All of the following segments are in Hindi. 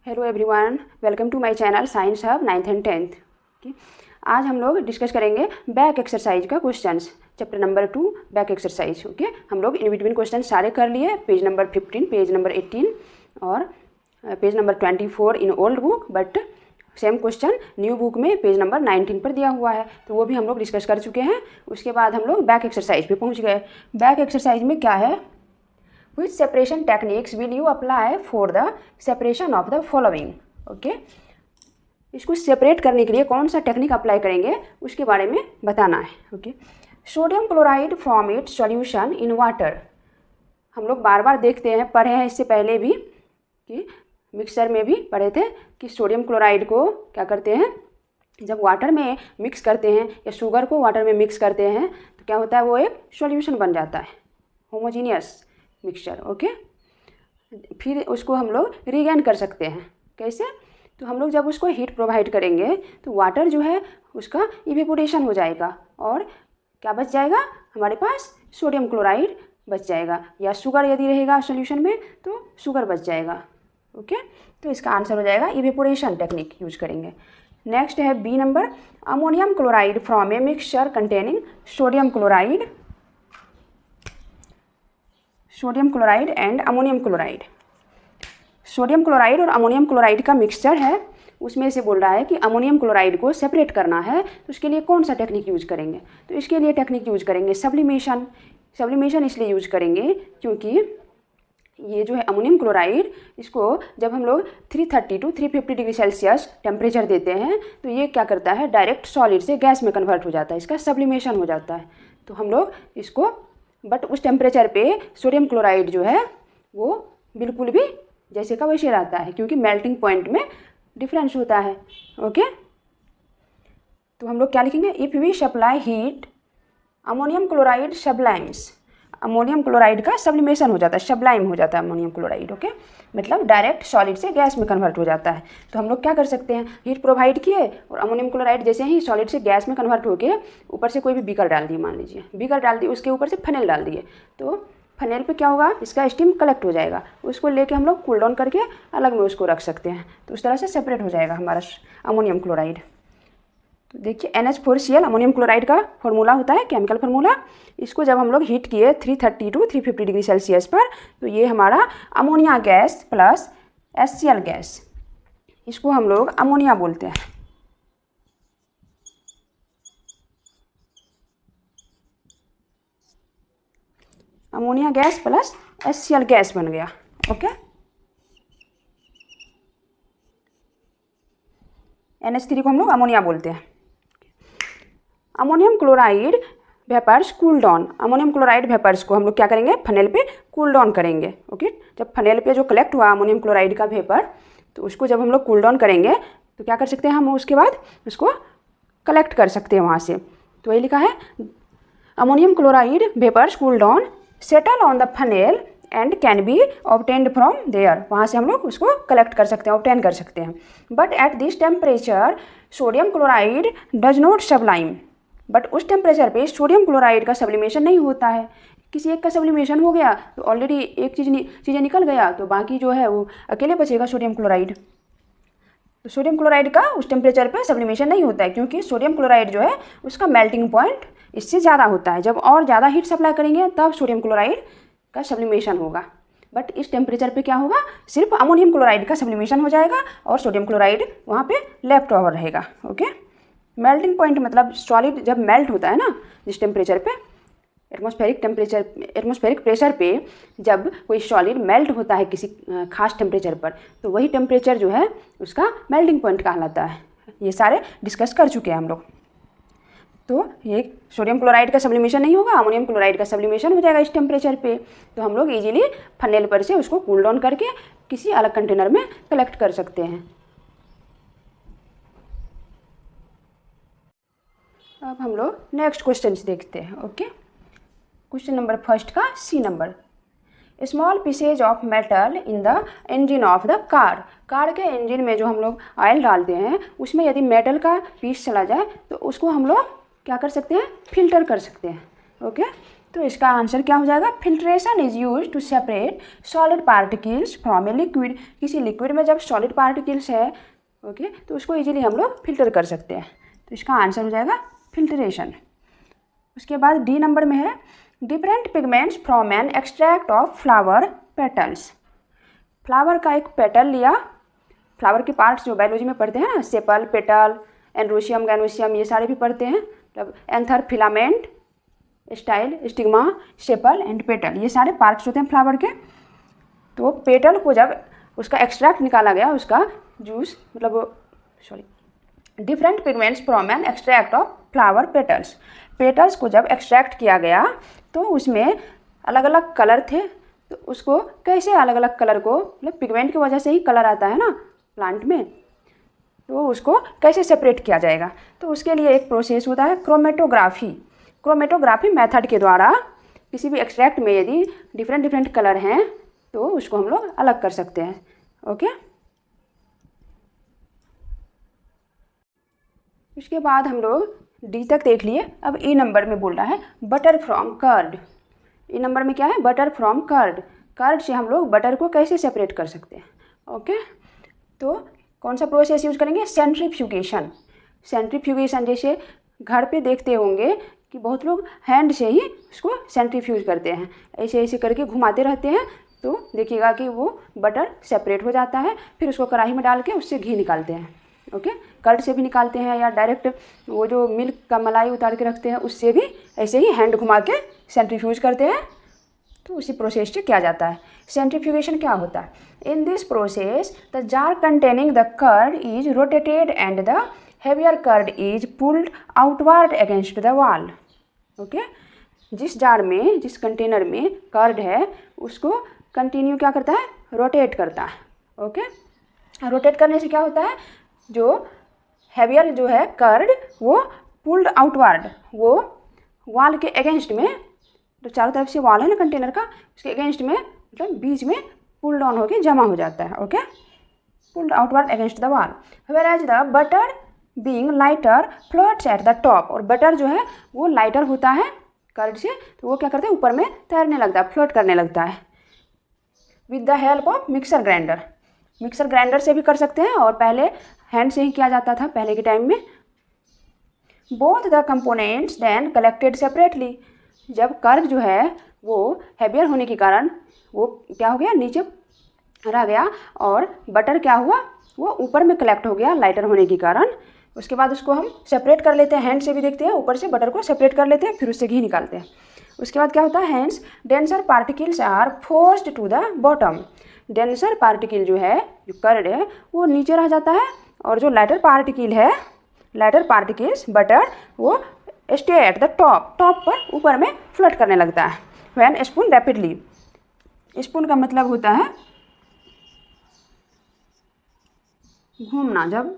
Hello everyone, welcome to my channel science hub 9th and 10th। Okay, आज हम लोग डिस्कस करेंगे बैक एक्सरसाइज का questions, chapter number 2 back exercise. Okay, हम लोग इन बिटवीन क्वेश्चन सारे कर लिए, पेज नंबर 15, पेज नंबर 18 और page number 24 in old book, but same question new book में पेज नंबर 19 पर दिया हुआ है, तो वो भी हम लोग डिस्कस कर चुके हैं। उसके बाद हम लोग बैक एक्सरसाइज पे पहुँच गए। बैक एक्सरसाइज में क्या है, Which separation techniques will you apply for the separation of the following? Okay, इसको सेपरेट करने के लिए कौन सा टेक्निक अप्लाई करेंगे उसके बारे में बताना है। Okay, sodium chloride from it solution in water. हम लोग बार बार देखते हैं, पढ़े हैं इससे पहले भी कि मिक्सर में भी पढ़े थे कि सोडियम क्लोराइड को क्या करते हैं, जब वाटर में मिक्स करते हैं या शुगर को वाटर में मिक्स करते हैं तो क्या होता है, वो एक सॉल्यूशन बन जाता है, होमोजीनियस मिक्सचर। ओके, फिर उसको हम लोग रीगेन कर सकते हैं। कैसे? तो हम लोग जब उसको हीट प्रोवाइड करेंगे तो वाटर जो है उसका इवेपोरेशन हो जाएगा और क्या बच जाएगा, हमारे पास सोडियम क्लोराइड बच जाएगा, या शुगर यदि रहेगा सॉल्यूशन में तो शुगर बच जाएगा। ओके, तो इसका आंसर हो जाएगा इवेपोरेशन टेक्निक यूज करेंगे। नेक्स्ट है B number, ammonium chloride from a mixture containing sodium chloride and ammonium chloride. Sodium chloride और अमोनियम क्लोराइड का मिक्सचर है, उसमें से बोल रहा है कि अमोनियम क्लोराइड को सेपरेट करना है, तो उसके लिए कौन सा टेक्निक यूज करेंगे? तो इसके लिए टेक्निक यूज करेंगे सब्लिमेशन। सब्लिमेशन इसलिए यूज करेंगे क्योंकि ये जो है अमोनियम क्लोराइड, इसको जब हम लोग 330 to 350 डिग्री सेल्सियस टेम्परेचर देते हैं तो ये क्या करता है, डायरेक्ट सॉलिड से गैस में कन्वर्ट हो जाता है, इसका सब्लिमेशन हो जाता है। तो हम लोग इसको, बट उस टेम्परेचर पे सोडियम क्लोराइड जो है वो बिल्कुल भी जैसे का वैसे रहता है, क्योंकि मेल्टिंग पॉइंट में डिफरेंस होता है। ओके, तो हम लोग क्या लिखेंगे, if we supply heat ammonium chloride sublimes. Ammonium chloride का सब्लिमेशन हो जाता है, सब्लाइम हो जाता है अमोनियम क्लोराइड। ओके, मतलब डायरेक्ट सॉलिड से गैस में कन्वर्ट हो जाता है। तो हम लोग क्या कर सकते हैं, हीट प्रोवाइड किए और अमोनियम क्लोराइड जैसे ही सॉलिड से गैस में कन्वर्ट होके ऊपर से कोई भी बीकर डाल दिए, मान लीजिए बीकर डाल दिए, उसके ऊपर से फनेल डाल दिए, तो फनेल पे क्या होगा, इसका स्टीम कलेक्ट हो जाएगा, उसको लेके हम लोग कूल डाउन करके अलग में उसको रख सकते हैं, तो उस तरह से सेपरेट हो जाएगा हमारा अमोनियम क्लोराइड। तो देखिए NH4Cl अमोनियम क्लोराइड का फॉर्मूला होता है, केमिकल फार्मूला। इसको जब हम लोग हीट किए 330 to 350 डिग्री सेल्सियस पर, तो ये हमारा ammonia gas plus HCl gas, इसको हम लोग अमोनिया बोलते हैं। Ammonia gas plus HCl gas बन गया। ओके, NH3 को हम लोग अमोनिया बोलते हैं। Ammonium chloride vapours cool down. Ammonium chloride vapours को हम लोग क्या करेंगे, फनेल पे कूल डाउन करेंगे। ओके, जब फनेल पे जो कलेक्ट हुआ अमोनियम क्लोराइड का वेपर, तो उसको जब हम लोग कूल डाउन करेंगे तो क्या कर सकते हैं, हम उसके बाद उसको कलेक्ट कर सकते हैं वहाँ से। तो वही लिखा है, ammonium chloride vapours cool down settle on the funnel and can be obtained from there. वहाँ से हम लोग उसको कलेक्ट कर सकते हैं, ऑब्टेन कर सकते हैं। But at this temperature sodium chloride does not sublime. But उस टेम्परेचर पे सोडियम क्लोराइड का सब्लिमेशन नहीं होता है। किसी एक का सब्लिमेशन हो गया तो ऑलरेडी एक चीज़ें निकल गया, तो बाकी जो है वो अकेले बचेगा सोडियम क्लोराइड। तो सोडियम क्लोराइड का उस टेम्परेचर पे सब्लिमेशन नहीं होता है, क्योंकि सोडियम क्लोराइड जो है उसका मेल्टिंग पॉइंट इससे ज़्यादा होता है। जब और ज़्यादा हीट सप्लाई करेंगे तब सोडियम क्लोराइड का सब्लिमेशन होगा। बट इस टेम्परेचर पे क्या होगा, सिर्फ अमोनियम क्लोराइड का सब्लिमेशन हो जाएगा और सोडियम क्लोराइड वहाँ पे लेफ्ट ओवर रहेगा। ओके, मेल्टिंग पॉइंट मतलब सॉलिड जब मेल्ट होता है ना, जिस टेम्परेचर पे, एटमॉस्फेरिक प्रेशर पे जब कोई सॉलिड मेल्ट होता है किसी खास टेम्परेचर पर, तो वही टेम्परेचर जो है उसका मेल्टिंग पॉइंट कहलाता है। ये सारे डिस्कस कर चुके हैं हम लोग। तो ये सोडियम क्लोराइड का सब्लिमेशन नहीं होगा, अमोनियम क्लोराइड का सब्लिमेशन हो जाएगा इस टेम्परेचर पे, तो हम लोग इजीली फनेल पर से उसको कूल डाउन करके किसी अलग कंटेनर में कलेक्ट कर सकते हैं। अब हम लोग नेक्स्ट क्वेश्चन देखते हैं। ओके, क्वेश्चन नंबर फर्स्ट का C number, small pieces of metal in the engine of the car. Car के इंजन में जो हम लोग ऑयल डालते हैं उसमें यदि मेटल का पीस चला जाए तो उसको हम लोग क्या कर सकते हैं, फिल्टर कर सकते हैं। ओके, तो इसका आंसर क्या हो जाएगा, filtration is use to separate solid particles from a liquid. किसी लिक्विड में जब सॉलिड पार्टिकल्स है ओके तो उसको इजीली हम लोग फिल्टर कर सकते हैं, तो इसका आंसर हो जाएगा फिल्ट्रेशन। उसके बाद डी नंबर में है different pigments from an extract of flower petals. Flower का एक पेटल लिया, फ्लावर के पार्ट्स जो बायोलॉजी में पढ़ते हैं ना, सेपल, पेटल, एंड्रोशियम, गैनोशियम, ये सारे भी पढ़ते हैं, मतलब anther, filament, style, stigma, sepal and petal, ये सारे पार्ट्स होते हैं फ्लावर के। तो पेटल को जब उसका एक्सट्रैक्ट निकाला गया, उसका जूस मतलब different pigments from an extract of flower petals. Petals को जब एक्सट्रैक्ट किया गया तो उसमें अलग अलग कलर थे, तो उसको कैसे अलग अलग कलर को, मतलब पिगमेंट की वजह से ही कलर आता है ना प्लांट में, तो उसको कैसे सेपरेट किया जाएगा, तो उसके लिए एक प्रोसेस होता है क्रोमेटोग्राफी। क्रोमेटोग्राफी मेथड के द्वारा किसी भी एक्सट्रैक्ट में यदि डिफरेंट डिफरेंट कलर हैं तो उसको हम लोग अलग कर सकते हैं। ओके, उसके बाद हम लोग डी तक देख लिए। अब ई नंबर में बोल रहा है butter from curd. E number में क्या है, बटर फ्रॉम कर्ड। कर्ड से हम लोग बटर को कैसे सेपरेट कर सकते हैं। ओके, तो कौन सा प्रोसेस यूज करेंगे, सेंट्रीफ्यूगेशन। सेंट्रीफ्यूगेशन जैसे घर पे देखते होंगे कि बहुत लोग हैंड से ही उसको सेंट्रीफ्यूज करते हैं, ऐसे ऐसे करके घुमाते रहते हैं, तो देखिएगा कि वो बटर सेपरेट हो जाता है। फिर उसको कढ़ाई में डाल के उससे घी निकालते हैं। ओके, कर्ड से भी निकालते हैं या डायरेक्ट वो जो मिल्क का मलाई उतार के रखते हैं उससे भी ऐसे ही हैंड घुमा के सेंट्रीफ्यूज करते हैं, तो उसी प्रोसेस से किया जाता है। सेंट्रीफ्यूगेशन क्या होता है, in this process the jar containing the curd is rotated and the heavier curd is pulled outward against the wall. Okay, जिस जार में, जिस कंटेनर में कर्ड है उसको कंटिन्यू क्या करता है, रोटेट करता है। ओके, रोटेट करने से क्या होता है, जो हैवियर जो है कर्ड वो पुल्ड आउटवर्ड, वो वॉल के अगेंस्ट में, तो चारों तरफ से वॉल है ना कंटेनर का, उसके अगेंस्ट में मतलब बीच में पुल डाउन होकर जमा हो जाता है। Okay, pulled outward against the wall. Whereas the butter being lighter floats at the top. और बटर जो है वो लाइटर होता है कर्ड से, तो वो क्या करता है, ऊपर में तैरने लगता है, फ्लोट करने लगता है with the help of mixer grinder. Mixer grinder से भी कर सकते हैं और पहले हैंड से ही किया जाता था पहले के टाइम में। Both the components then collected separately. जब कर्ड जो है वो हैवियर होने के कारण वो क्या हो गया, नीचे रह गया, और बटर क्या हुआ, वो ऊपर में कलेक्ट हो गया लाइटर होने के कारण। उसके बाद उसको हम सेपरेट कर लेते हैं, हैंड से भी देखते हैं, ऊपर से बटर को सेपरेट कर लेते हैं, फिर उससे घी निकालते हैं। उसके बाद क्या होता है, hence denser particles are forced to the bottom. Denser particle जो है, जो कर्ड है, वो नीचे रह जाता है, और जो लाइटर पार्टिकल है, लाइटर पार्टिकल्स बटर, वो stay at the top, top पर ऊपर में फ्लोट करने लगता है। व्हेन स्पून रैपिडली, स्पून का मतलब होता है घूमना, जब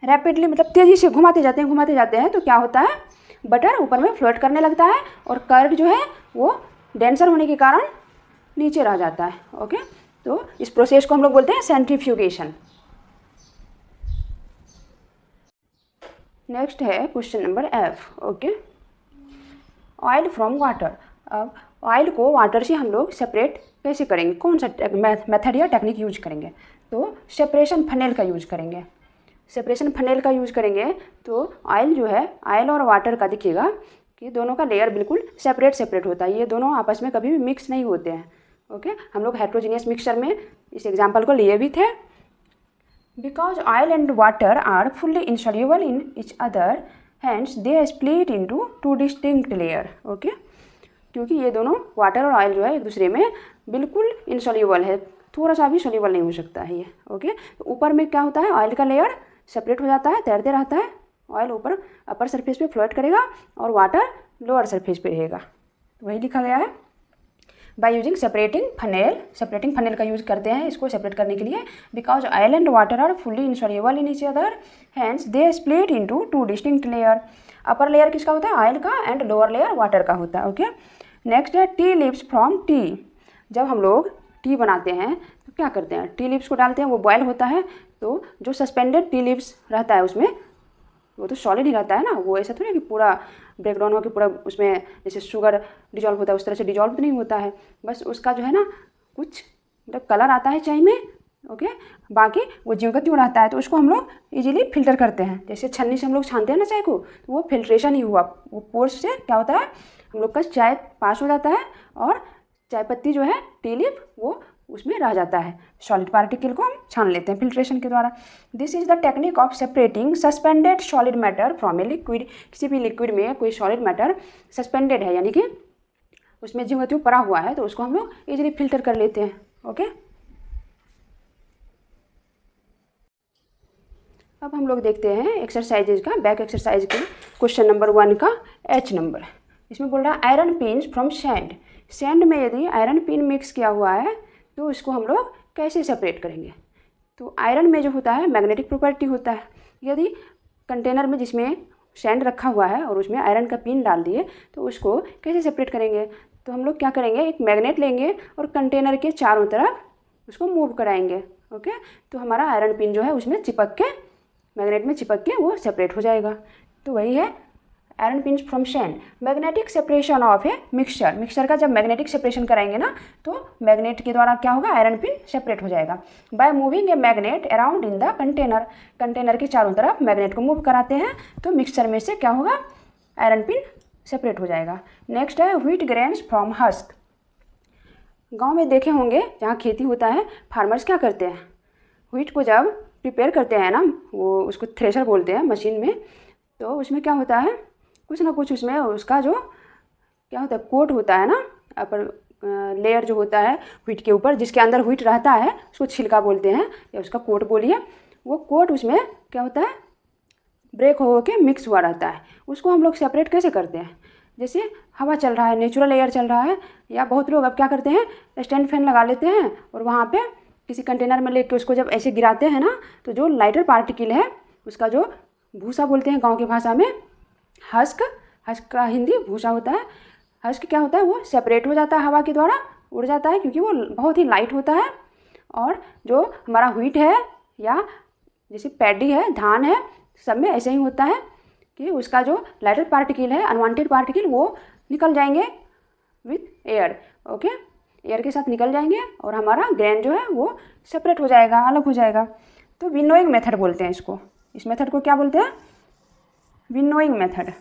रैपिडली मतलब तेज़ी से घुमाते जाते हैं तो क्या होता है, बटर ऊपर में फ्लोट करने लगता है और कर्ड जो है वो डेंसर होने के कारण नीचे रह जाता है। ओके, तो इस प्रोसेस को हम लोग बोलते हैं सेंट्रीफ्यूगेशन। नेक्स्ट है question number F. Okay, oil from water. अब ऑयल को वाटर से हम लोग सेपरेट कैसे करेंगे, कौन सा मेथड या टेक्निक यूज करेंगे, तो सेपरेशन फनेल का यूज करेंगे। सेपरेशन फनेल का यूज करेंगे तो ऑयल जो है, ऑयल और वाटर का देखिएगा कि दोनों का लेयर बिल्कुल सेपरेट होता है, ये दोनों आपस में कभी भी मिक्स नहीं होते हैं। ओके, हम लोग हेट्रोजीनियस मिक्सचर में इस एग्जाम्पल को लिए भी थे। Because oil and water are fully insoluble in each other, hence they split into two distinct layer। ओके, क्योंकि ये दोनों वाटर और ऑयल जो है एक दूसरे में बिल्कुल इनसॉल्यूबल है, थोड़ा सा भी सोल्यूबल नहीं हो सकता है ये। ओके, तो ऊपर में क्या होता है, ऑयल का लेयर सेपरेट हो जाता है, तैरते रहता है, ऑयल ऊपर अपर सरफेस पे फ्लोट करेगा और वाटर लोअर सरफेस पे रहेगा, तो वही लिखा गया है। बाय यूजिंग सेपरेटिंग फनेल का यूज करते हैं इसको सेपरेट करने के लिए। Because oil and water are fully insoluble in each other, hence they split into two distinct layer. Upper layer किसका होता है, ऑयल का, एंड लोअर लेयर वाटर का होता है। ओके, नेक्स्ट है टी लीव्स फ्रॉम टी। जब हम लोग टी बनाते हैं तो क्या करते हैं, टी लीव्स को डालते हैं, वो बॉयल होता है, तो जो सस्पेंडेड टी लीव्स रहता है उसमें वो तो सॉलिड ही रहता है ना, वो ऐसा थोड़ी है कि पूरा ब्रेक डाउन होकर पूरा उसमें जैसे शुगर डिजॉल्व होता है उस तरह से डिजॉल्व तो नहीं होता है, बस उसका जो है ना कुछ मतलब कलर आता है चाय में, ओके। बाकी वो ज्यों का त्यों रहता है, तो उसको हम लोग इजीली फिल्टर करते हैं। जैसे छन्नी से हम लोग छानते हैं ना चाय को, तो वो फिल्ट्रेशन ही हुआ, वो पोर्स से क्या होता है हम लोग का चाय पास हो जाता है और चाय पत्ती जो है टी लीफ वो उसमें रह जाता है। सॉलिड पार्टिकल को हम छान लेते हैं फिल्ट्रेशन के द्वारा। This is the technique of separating suspended solid matter from a liquid. किसी भी लिक्विड में कोई सॉलिड मैटर सस्पेंडेड है यानी कि उसमें ज्यों का त्यों पड़ा हुआ है, तो उसको हम लोग इजीली फिल्टर कर लेते हैं, ओके। अब हम लोग देखते हैं एक्सरसाइजेज का, बैक एक्सरसाइज के क्वेश्चन नंबर 1 का H नंबर। इसमें बोल रहा है iron pins from sand. Sand में यदि आयरन पिन मिक्स किया हुआ है तो उसको हम लोग कैसे सेपरेट करेंगे। तो आयरन में जो होता है मैग्नेटिक प्रॉपर्टी होता है। यदि कंटेनर में जिसमें सैंड रखा हुआ है और उसमें आयरन का पिन डाल दिए तो उसको कैसे सेपरेट करेंगे। तो हम लोग क्या करेंगे, एक मैग्नेट लेंगे और कंटेनर के चारों तरफ उसको मूव कराएंगे, ओके। तो हमारा आयरन पिन जो है उसमें चिपक के मैग्नेट में चिपक के वो सेपरेट हो जाएगा। तो वही है iron pins from sand. Magnetic separation of a mixture. Mixture का जब मैग्नेटिक सेपरेशन कराएंगे ना तो मैग्नेट के द्वारा क्या होगा, आयरन पिन सेपरेट हो जाएगा। By moving a magnet around in the container. Container के चारों तरफ मैग्नेट को मूव कराते हैं तो मिक्सचर में से क्या होगा, आयरन पिन सेपरेट हो जाएगा। नेक्स्ट है व्हीट ग्रेन्स फ्रॉम हस्क। गाँव में देखे होंगे जहाँ खेती होता है, फार्मर्स क्या करते हैं, व्हीट को जब प्रिपेयर करते हैं ना, वो उसको थ्रेशर बोलते हैं मशीन में, तो उसमें क्या होता है कुछ ना कुछ उसमें उसका जो क्या होता है कोट होता है ना, अपर लेयर जो होता है व्हीट के ऊपर जिसके अंदर व्हीट रहता है उसको छिलका बोलते हैं या उसका कोट बोलिए। वो कोट उसमें क्या होता है ब्रेक हो के मिक्स हुआ रहता है। उसको हम लोग सेपरेट कैसे करते हैं, जैसे हवा चल रहा है, नेचुरल एयर चल रहा है, या बहुत लोग अब क्या करते हैं स्टैंड फैन लगा लेते हैं और वहाँ पे किसी कंटेनर में लेके उसको जब ऐसे गिराते हैं ना तो जो लाइटर पार्टिकल है उसका जो भूसा बोलते हैं गांव की भाषा में, हस्क, हस्क का हिंदी भूसा होता है। हस्क क्या होता है वो सेपरेट हो जाता है हवा के द्वारा, उड़ जाता है क्योंकि वो बहुत ही लाइट होता है। और जो हमारा व्हीट है या जैसे पैडी है, धान है, सब में ऐसे ही होता है कि उसका जो लाइटर पार्टिकल है, अनवांटेड पार्टिकल, वो निकल जाएंगे विथ एयर, ओके। एयर के साथ निकल जाएंगे और हमारा ग्रेन जो है वो सेपरेट हो जाएगा, अलग हो जाएगा। तो विनोइंग मेथड बोलते हैं इसको। इस मेथड को क्या बोलते हैं, winnowing method.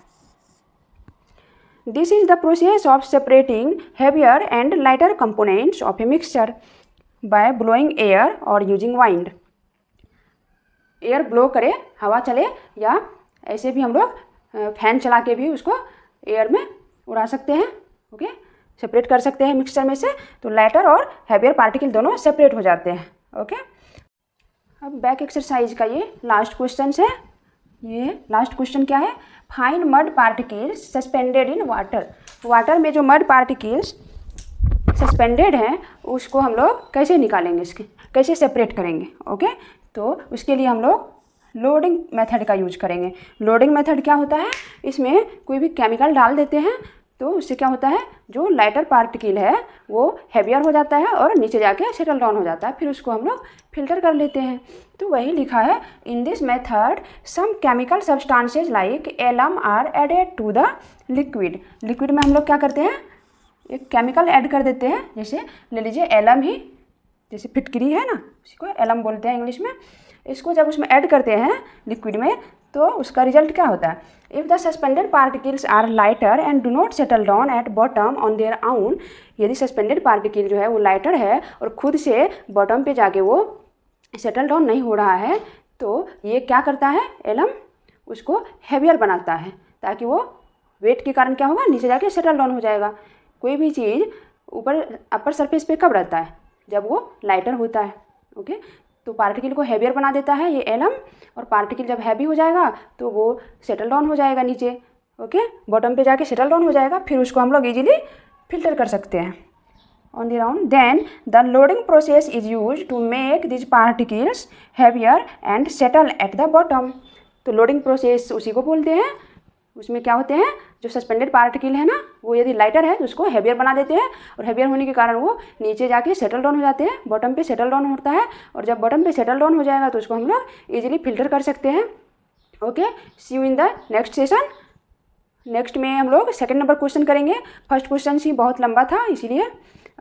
This is the process of separating heavier and lighter components of a mixture by blowing air और यूजिंग वाइंड। एयर ब्लो करे, हवा चले, या ऐसे भी हम लोग फैन चला के भी उसको एयर में उड़ा सकते हैं, ओके। सेपरेट कर सकते हैं मिक्सचर में से, तो लाइटर और हैवियर पार्टिकल दोनों सेपरेट हो जाते हैं, ओके। अब बैक एक्सरसाइज का ये लास्ट क्वेश्चन है। ये लास्ट क्वेश्चन क्या है, find mud particles suspended in water. Water में जो मड पार्टिकल्स सस्पेंडेड हैं उसको हम लोग कैसे निकालेंगे, इसके कैसे सेपरेट करेंगे, ओके। तो उसके लिए हम लोग लोडिंग मेथड का यूज करेंगे। लोडिंग मेथड क्या होता है, इसमें कोई भी केमिकल डाल देते हैं तो उससे क्या होता है जो लाइटर पार्टिकल है वो हैवियर हो जाता है और नीचे जाके सेटल डाउन हो जाता है, फिर उसको हम लोग फिल्टर कर लेते हैं। तो वही लिखा है, in this method some chemical substances like alum are added to the liquid. Liquid में हम लोग क्या करते हैं, एक केमिकल ऐड कर देते हैं। जैसे ले लीजिए एलम ही, जैसे फिटकरी है ना, उसको एलम बोलते हैं इंग्लिश में। इसको जब उसमें ऐड करते हैं लिक्विड में तो उसका रिजल्ट क्या होता है, if the suspended particles are lighter and do not settle down at bottom on their own. यदि सस्पेंडेड पार्टिकल जो है वो लाइटर है और खुद से बॉटम पे जाके वो सेटल डाउन नहीं हो रहा है, तो ये क्या करता है एलम, उसको हैवियर बनाता है ताकि वो वेट के कारण क्या होगा नीचे जाके सेटल डाउन हो जाएगा। कोई भी चीज़ ऊपर अपर सरफेस पे कब रहता है, जब वो लाइटर होता है, ओके। तो पार्टिकल को हैवियर बना देता है ये एलम, और पार्टिकल जब हैवी हो जाएगा तो वो सेटल डाउन हो जाएगा नीचे, ओके, बॉटम पे जाके सेटल डाउन हो जाएगा। फिर उसको हम लोग इजीली फिल्टर कर सकते हैं on the round. Then the loading process is use to make these particles heavier and settle at the bottom. तो लोडिंग प्रोसेस उसी को बोलते हैं। उसमें क्या होते हैं, जो सस्पेंडेड पार्टिकल है ना वो यदि लाइटर है तो उसको हैवियर बना देते हैं, और हैवियर होने के कारण वो नीचे जाके सेटल डाउन हो जाते हैं, बॉटम पे सेटल डाउन होता है। और जब बॉटम पे सेटल डाउन हो जाएगा तो उसको हम लोग ईजिली फिल्टर कर सकते हैं। Okay, see you in the next session. Next में हम लोग सेकंड नंबर क्वेश्चन करेंगे। फर्स्ट क्वेश्चन ही बहुत लंबा था, इसीलिए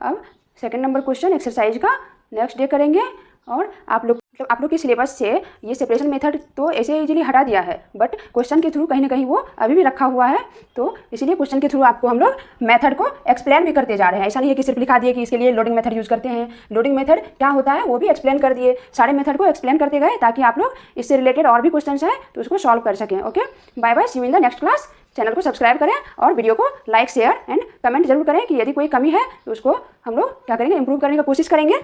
अब सेकंड नंबर क्वेश्चन एक्सरसाइज का नेक्स्ट डे करेंगे। और आप लोग के सिलेबस से ये सेपरेशन मेथड तो ऐसे इजीली हटा दिया है, बट क्वेश्चन के थ्रू कहीं ना कहीं वो अभी भी रखा हुआ है, तो इसीलिए क्वेश्चन के थ्रू आपको हम लोग मेथड को एक्सप्लेन भी करते जा रहे हैं। ऐसा नहीं है कि सिर्फ लिखा दिए कि इसके लिए लोडिंग मेथड यूज़ करते हैं, लोडिंग मेथड क्या होता है वो भी एक्सप्लेन कर दिए। सारे मेथड को एक्सप्लेन करते गए ताकि आप लोग इससे रिलेटेड और भी क्वेश्चन हैं तो उसको सॉल्व कर सकें। Okay, bye bye, see you in the next class. Channel को सब्सक्राइब करें और वीडियो को लाइक शेयर एंड कमेंट जरूर करें कि यदि कोई कमी है तो उसको हम लोग क्या करेंगे, इंप्रूव करने की कोशिश करेंगे।